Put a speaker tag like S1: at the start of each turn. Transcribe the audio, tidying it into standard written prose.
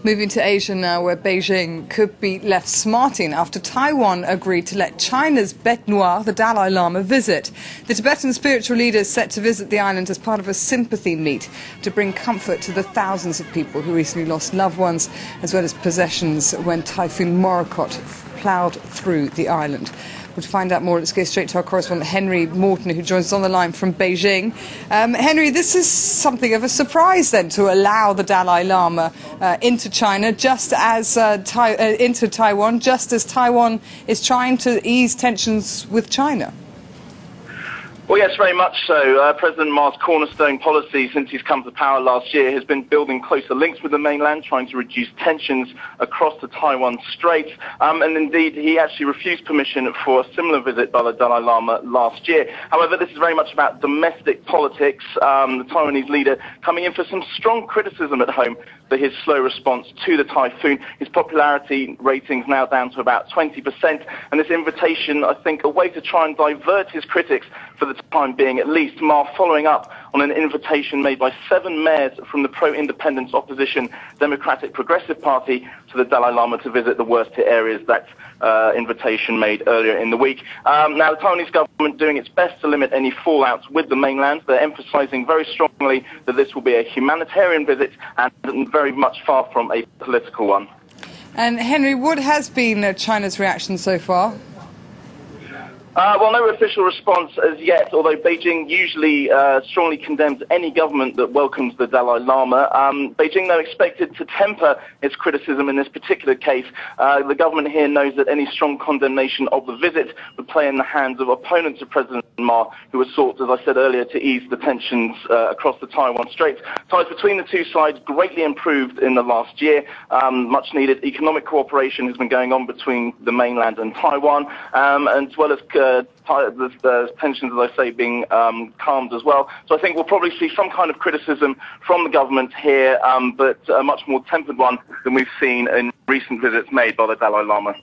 S1: Moving to Asia now, where Beijing could be left smarting after Taiwan agreed to let China's bête noire, the Dalai Lama, visit. The Tibetan spiritual leader is set to visit the island as part of a sympathy meet to bring comfort to the thousands of people who recently lost loved ones, as well as possessions when Typhoon Morakot ploughed through the island. To find out more, let's go straight to our correspondent Henry Morton, who joins us on the line from Beijing. Henry, this is something of a surprise then, to allow the Dalai Lama into China, just as into Taiwan, just as Taiwan is trying to ease tensions with China.
S2: Well, yes, very much so. President Ma's cornerstone policy since he's come to power last year has been building closer links with the mainland, trying to reduce tensions across the Taiwan Strait. And indeed, he actually refused permission for a similar visit by the Dalai Lama last year. However, this is very much about domestic politics. The Taiwanese leader coming in for some strong criticism at home for his slow response to the typhoon. His popularity ratings now down to about 20%. And this invitation, I think, a way to try and divert his critics for the time being at least. Ma following up on an invitation made by 7 mayors from the pro-independence opposition Democratic Progressive Party to the Dalai Lama to visit the worst hit areas. That invitation made earlier in the week. Now, the Taiwanese government doing its best to limit any fallouts with the mainland. They're emphasizing very strongly that this will be a humanitarian visit and very much far from a political one.
S1: And Henry, what has been China's reaction so far?
S2: Well, no official response as yet, although Beijing usually strongly condemns any government that welcomes the Dalai Lama. Beijing, though, expected to temper its criticism in this particular case. The government here knows that any strong condemnation of the visit would play in the hands of opponents of President Ma, who has sought, as I said earlier, to ease the tensions across the Taiwan Strait. Ties between the two sides greatly improved in the last year. Much needed economic cooperation has been going on between the mainland and Taiwan, as well as the tensions, as I say, being calmed as well. So I think we'll probably see some kind of criticism from the government here, but a much more tempered one than we've seen in recent visits made by the Dalai Lama.